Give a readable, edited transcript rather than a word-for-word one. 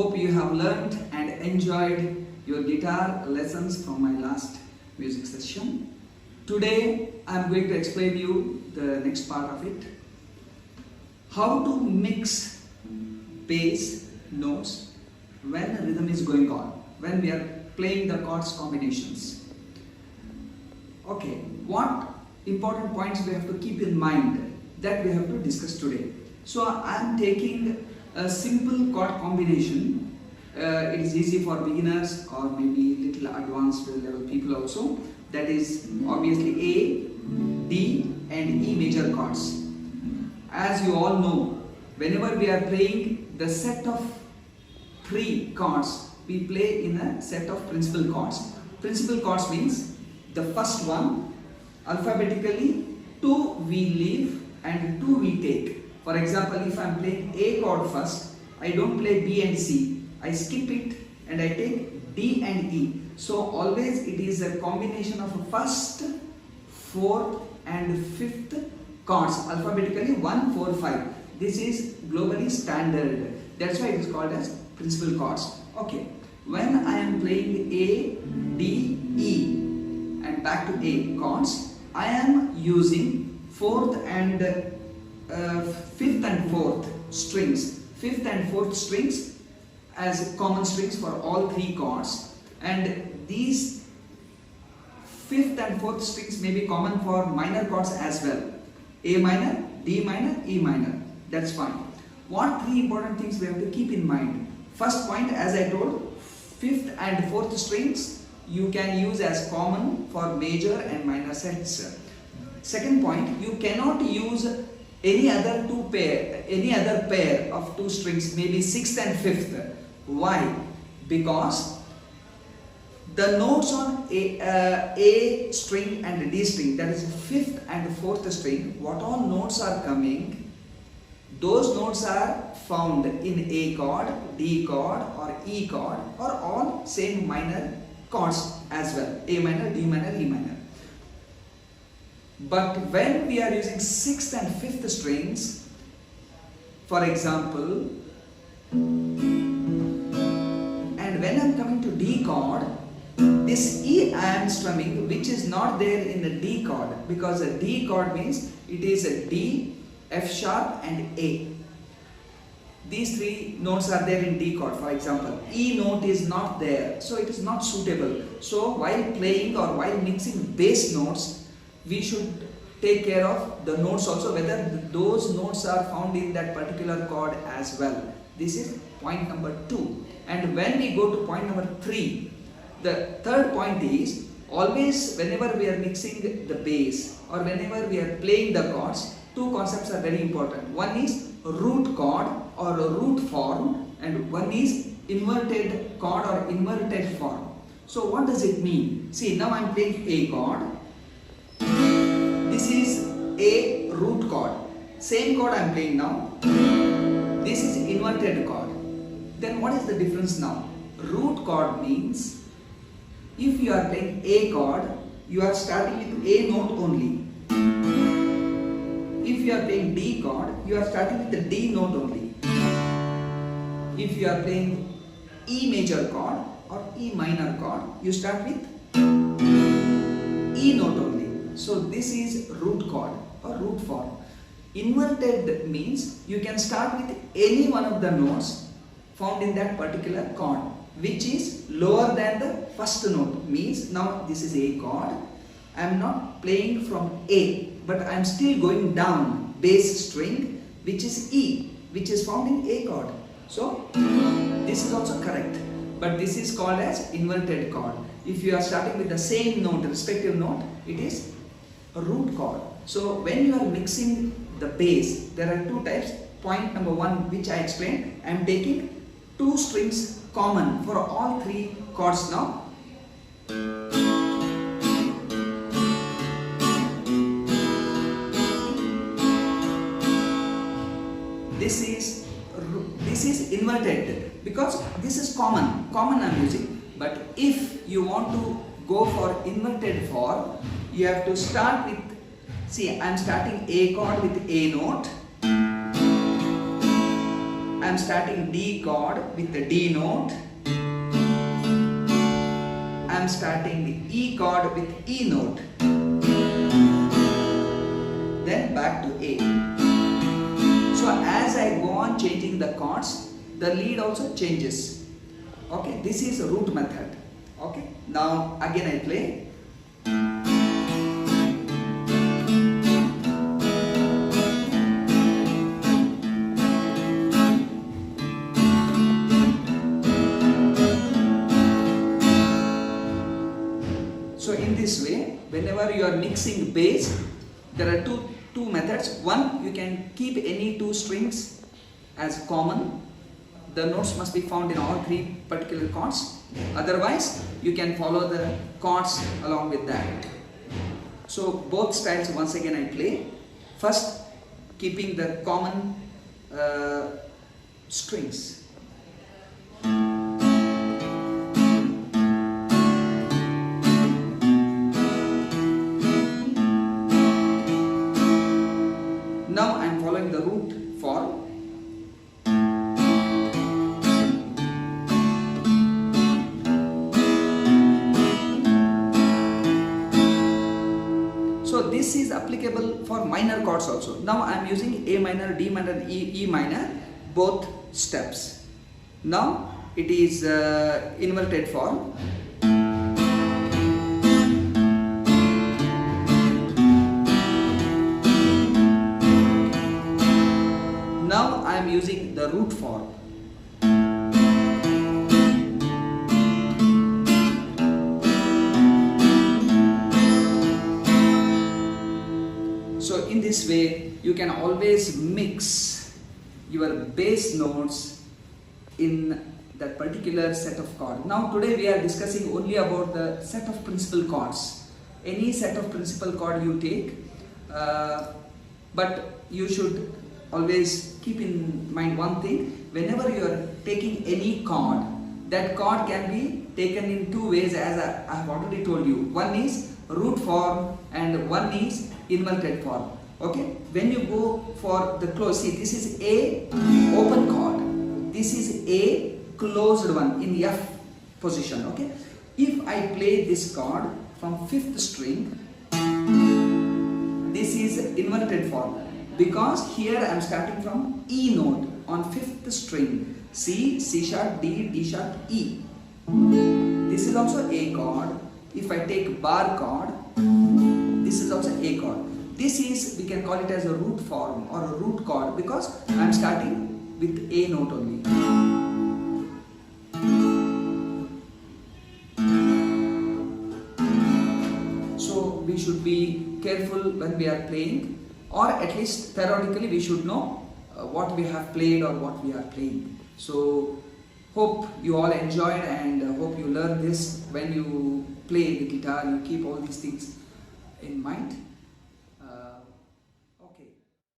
Hope you have learned and enjoyed your guitar lessons from my last music session. Today I am going to explain you the next part of it. How to mix bass notes when a rhythm is going on, when we are playing the chords combinations. Okay, what important points we have to keep in mind that we have to discuss today. So I am taking a simple chord combination. It is easy for beginners or maybe little advanced level people also. That is obviously A, D and E major chords. As you all know, whenever we are playing the set of 3 chords, we play in a set of principal chords. Principal chords means the first one, alphabetically 2 we leave and 2 we take. For example, if I am playing A chord first, I don't play B and C. I skip it and I take D and E. So always it is a combination of first, 4th and 5th chords, alphabetically 1, 4, 5. This is globally standard. That's why it is called as principal chords. Okay. When I am playing A, D, E and back to A chords, I am using 4th and 5th and 4th strings. 5th and 4th strings as common strings for all 3 chords, and these 5th and 4th strings may be common for minor chords as well. A minor, D minor, E minor. That's fine. What 3 important things we have to keep in mind? First point, as I told, 5th and 4th strings you can use as common for major and minor sets. Second point, you cannot use any other pair of 2 strings, maybe 6th and 5th. Why? Because the notes on A string and D string, that is 5th and 4th string, what all notes are coming, those notes are found in A chord, D chord or E chord, or all same minor chords as well, A minor, D minor, E minor. But when we are using 6th and 5th strings, for example, and when I am coming to D chord, this E I am strumming, which is not there in the D chord, because a D chord means it is a D, F sharp and A. These 3 notes are there in D chord, for example. E note is not there, so it is not suitable. So while playing or while mixing bass notes, we should take care of the notes also, whether those notes are found in that particular chord as well. This is point number 2. And when we go to point number 3, the third point is, always whenever we are mixing the bass or whenever we are playing the chords, 2 concepts are very important. One is root chord or a root form, and one is inverted chord or inverted form. So what does it mean? See, now I am playing A chord. This is A root chord. Same chord I am playing now. This is inverted chord. Then what is the difference now? Root chord means if you are playing A chord, you are starting with A note only. If you are playing D chord, you are starting with the D note only. If you are playing E major chord or E minor chord, you start with E note only. So this is root chord or root form. Inverted means you can start with any one of the notes found in that particular chord, which is lower than the first note. Means now this is A chord. I am not playing from A, but I am still going down bass string, which is E, which is found in A chord. So this is also correct, but this is called as inverted chord. If you are starting with the same note, respective note, it is a root chord. So when you are mixing the bass, there are 2 types. Point number 1, which I explained, I am taking 2 strings common for all 3 chords now. This is inverted because this is common I am using. But if you want to go for inverted form, you have to start with, see, I am starting A chord with A note, I am starting D chord with the D note. I am starting the E chord with E note. Then back to A. So as I go on changing the chords, the lead also changes. Okay, this is a root method. Okay, now again I play. So in this way, whenever you are mixing bass, there are two methods. One, you can keep any two strings as common. The notes must be found in all three particular chords. Otherwise, you can follow the chords along with that. So both styles once again I play. First, keeping the common strings. Now I am following the root form. So this is applicable for minor chords also. Now I am using A minor, D minor, and E minor, both steps. Now it is inverted form. Now I am using the root form. So in this way, you can always mix your bass notes in that particular set of chords. Now today we are discussing only about the set of principal chords. Any set of principal chord you take, but you should always keep in mind one thing. Whenever you are taking any chord, that chord can be taken in two ways, as I have already told you. One is root form and one is inverted form. Okay, when you go for the close, see, this is A open chord, this is A closed one in F position. Okay, if I play this chord from 5th string, this is inverted form, because here I am starting from E note on 5th string. C, C sharp, D, D sharp, E. This is also A chord. If I take bar chord, this is also A chord. This is, we can call it as a root form or a root chord, because I am starting with A note only. So we should be careful when we are playing, or at least theoretically we should know what we have played or what we are playing. So hope you all enjoyed, and hope you learn this. When you play the guitar, you keep all these things in mind.